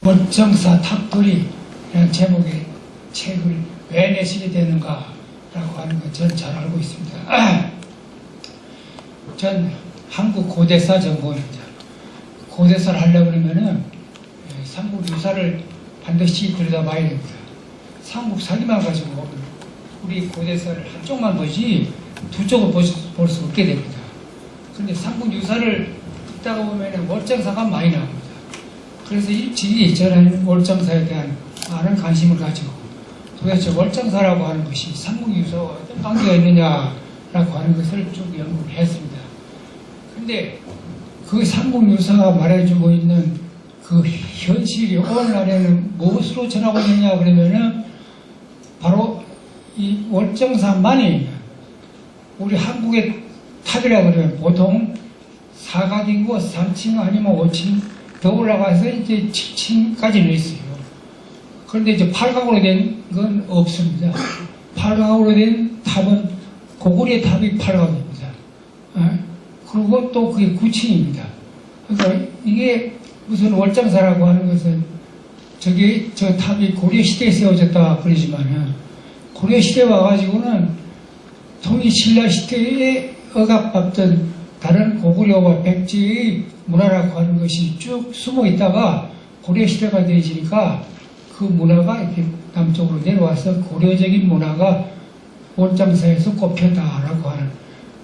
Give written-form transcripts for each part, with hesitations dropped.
월정사 탑돌이라는 제목의 책을 왜 내시게 되는가라고 하는 건 전 잘 알고 있습니다. 전 한국 고대사 전공입니다. 고대사를 하려고 그러면은 삼국 유사를 반드시 들여다봐야 됩니다. 삼국사기만 가지고 우리 고대사를 한쪽만 보지 두 쪽을 볼 수 없게 됩니다. 그런데 삼국 유사를 듣다가 보면 월정사가 많이 나옵니다. 그래서 일찍이 저는 월정사에 대한 많은 관심을 가지고 도대체 월정사라고 하는 것이 삼국 유사와 어떤 관계가 있느냐라고 하는 것을 쭉 연구를 했습니다. 근데 그 삼국 유사가 말해주고 있는 그 현실이 오늘날에는 무엇으로 전하고 있느냐 그러면은 바로 이 월정사만이 우리 한국의 탑이라 그러면 보통 사각이고 3층 아니면 5층 더 올라가서 이제 7층까지는 있어요. 그런데 이제 8각으로 된 건 없습니다. 8각으로 된 탑은 고구려의 탑이 8각입니다. 그리고 또 그게 9층입니다. 그러니까 이게 무슨 월정사라고 하는 것은 저 탑이 고려시대에 세워졌다 그러지만은 고려시대에 와가지고는 통일신라시대에 억압받던 다른 고구려와 백제의 문화라고 하는 것이 쭉 숨어 있다가 고려시대가 되어지니까 그 문화가 이렇게 남쪽으로 내려와서 고려적인 문화가 월정사에서 꼽혔다라고 하는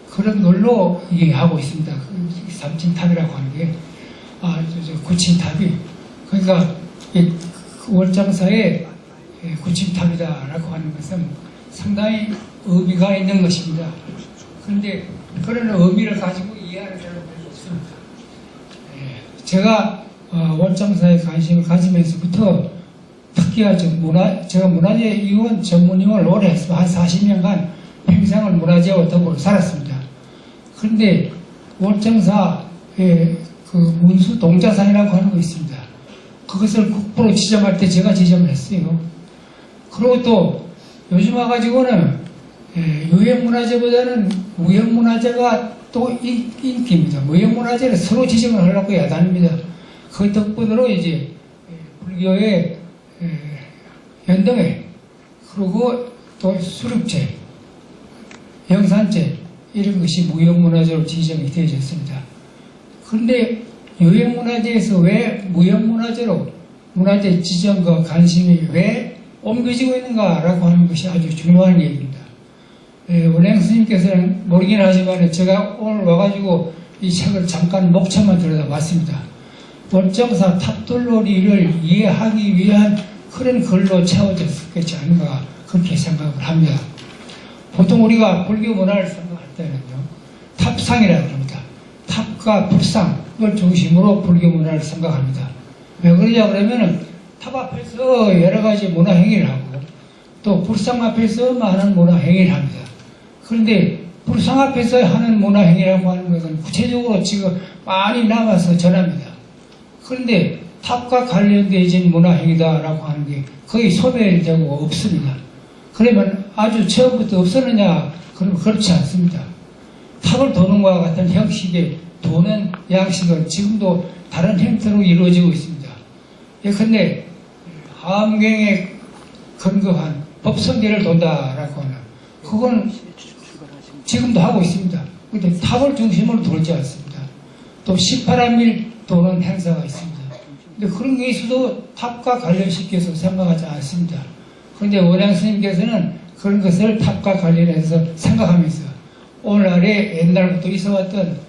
그런 걸로 얘기하고 있습니다. 그 삼층탑이라고 하는 게, 구층탑이. 그러니까 월정사의 구층탑이다라고 하는 것은 상당히 의미가 있는 것입니다. 그런데 그런 의미를 가지고 이해하는 사람은 별로 없습니다. 제가 월정사에 관심을 가지면서부터 특히하죠. 제가 문화재위원 전문위원을 오래 했습니다. 한 40년간 평생을 문화재와 더불어 살았습니다. 그런데 월정사의 그 문수 동자산이라고 하는 거 있습니다. 그것을 국보로 지정할 때 제가 지정을 했어요. 그리고 또 요즘 와가지고는 유형문화재보다는 무형문화재가 또 인기입니다. 무형문화재를 서로 지정을 하려고 야단입니다. 그 덕분으로 이제 불교의 연등회, 그리고 또 수륙제, 영산제 이런 것이 무형문화재로 지정이 되어졌습니다. 그런데 유형문화재에서 왜 무형문화재로 문화재 지정과 관심이 왜 옮겨지고 있는가라고 하는 것이 아주 중요한 얘기입니다. 원행 스님께서는 모르긴 하지만 제가 오늘 와가지고 이 책을 잠깐 목차만 들여다봤습니다. 월정사 탑돌놀이를 이해하기 위한 그런 글로 채워졌겠지 않은가 그렇게 생각을 합니다. 보통 우리가 불교 문화를 생각할 때는요, 탑상이라고 합니다. 탑과 불상을 중심으로 불교 문화를 생각합니다. 왜 그러냐 그러면은 탑 앞에서 여러 가지 문화 행위를 하고 또 불상 앞에서 많은 문화 행위를 합니다. 그런데 불상 앞에서 하는 문화 행위라고 하는 것은 구체적으로 지금 많이 남아서 전합니다. 그런데 탑과 관련되어진 문화 행위다라고 하는 게 거의 소멸되고 없습니다. 그러면 아주 처음부터 없었느냐? 그러면 그렇지 않습니다. 탑을 도는 것과 같은 형식의 도는 양식은 지금도 다른 형태로 이루어지고 있습니다. 예컨대 하암경에 근거한 법성계를 돈다라고 하는 그건 지금도 하고 있습니다. 근데 탑을 중심으로 돌지 않습니다. 또 18암일 도는 행사가 있습니다. 근데 그런 게 있어도 탑과 관련시켜서 생각하지 않습니다. 그런데 원양 스님께서는 그런 것을 탑과 관련해서 생각하면서 오늘날에 옛날부터 있어왔던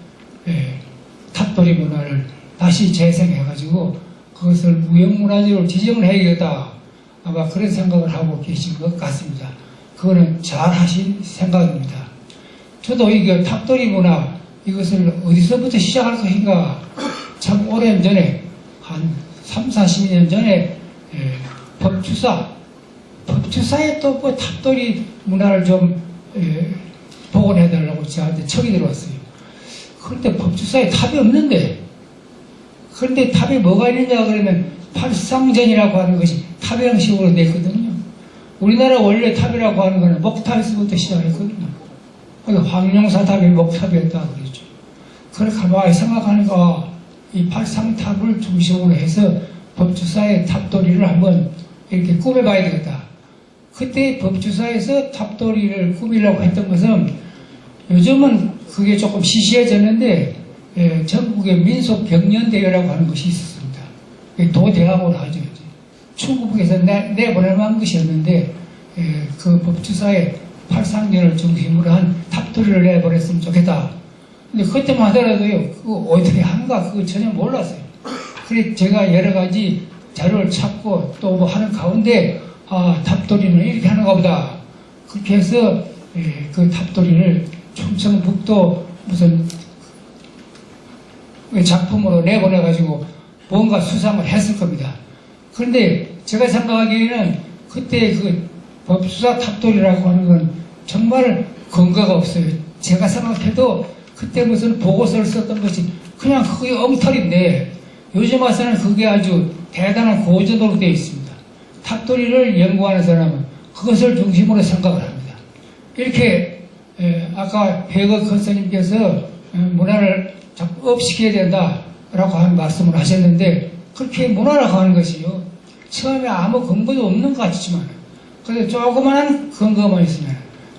탑돌이 문화를 다시 재생해가지고 그것을 무형문화재로 지정을 해야겠다. 아마 그런 생각을 하고 계신 것 같습니다. 그거는 잘 하신 생각입니다. 저도 이게 탑돌이 문화 이것을 어디서부터 시작할 것인가 참 오랜 전에 한 3, 40년 전에 법주사에 또 뭐 탑돌이 문화를 좀 복원해달라고 저한테 청이 들어왔어요. 그런데 법주사에 탑이 없는데 그런데 탑에 뭐가 있느냐 그러면 팔상전이라고 하는 것이 탑의 형식으로 냈거든요. 우리나라 원래 탑이라고 하는 것은 목탑에서부터 시작했거든요. 황룡사탑이 목탑이었다 그랬죠. 그렇게 가만히 생각하니까 이 팔상탑을 중심으로 해서 법주사의 탑돌이를 한번 이렇게 꾸며봐야 되겠다. 그때 법주사에서 탑돌이를 꾸미려고 했던 것은 요즘은 그게 조금 시시해졌는데 전국의 민속경연대회라고 하는 것이 있었습니다. 도대학으로 하죠. 충북에서 내보낼 만한 것이었는데 그 법주사의 팔상년을 중심으로 한 탑돌이를 내보냈으면 좋겠다. 근데 그때만 하더라도요, 그거 어떻게 하는가 그거 전혀 몰랐어요. 그래서 제가 여러 가지 자료를 찾고 또 뭐 하는 가운데 탑돌이는 이렇게 하는가 보다. 그렇게 해서 그 탑돌이를 충청북도 무슨 작품으로 내보내가지고 뭔가 수상을 했을 겁니다. 그런데 제가 생각하기에는 그때 그 법수사 탑돌이라고 하는 건 정말 근거가 없어요. 제가 생각해도 그때 무슨 보고서를 썼던 것이 그냥 그게 엉터리인데 요즘 와서는 그게 아주 대단한 고전으로 되어 있습니다. 탑돌이를 연구하는 사람은 그것을 중심으로 생각을 합니다. 이렇게 아까 배거 컨서님께서 문화를 자꾸 업시켜야 된다라고 하는 말씀을 하셨는데 그렇게 문화라고 하는 것이요. 처음에 아무 근거도 없는 것 같지만 그래서 조그마한 근거만 있으면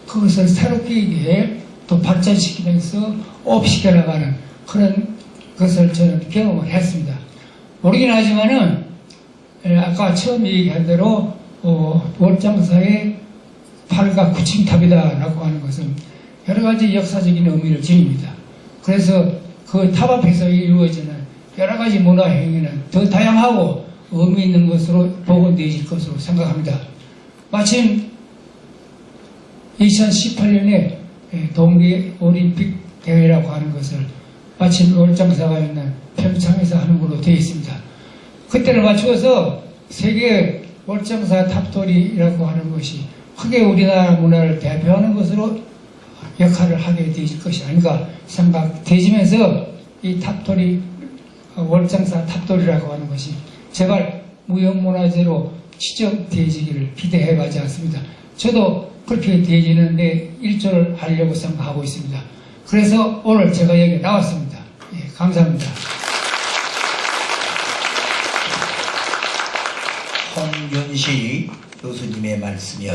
그것을 새롭게 이게 또 발전시키면서 업시켜 나가는 그런 것을 저는 경험을 했습니다. 모르긴 하지만은 아까 처음 얘기한 대로 월장사의 팔가 구침탑이다라고 하는 것은 여러 가지 역사적인 의미를 지닙니다. 그래서 그 탑 앞에서 이루어지는 여러 가지 문화 행위는 더 다양하고 의미 있는 것으로 복원되어질 것으로 생각합니다. 마침 2018년에 동계올림픽 대회라고 하는 것을 마침 월장사가 있는 평창에서 하는 걸로 되어 있습니다. 그때를 맞추어서 세계 월장사 탑돌이라고 하는 것이 크게 우리나라 문화를 대표하는 것으로 역할을 하게 되질 것이 아닌가 생각되지면서 이 탑돌이 월장사 탑돌이라고 하는 것이 제발 무형문화재로 지정되어지기를 기대해가지 않습니다. 저도 그렇게 되어지는데 일조를 하려고 생각하고 있습니다. 그래서 오늘 제가 여기 나왔습니다. 예, 감사합니다. 홍윤시 교수님의 말씀이었습니다.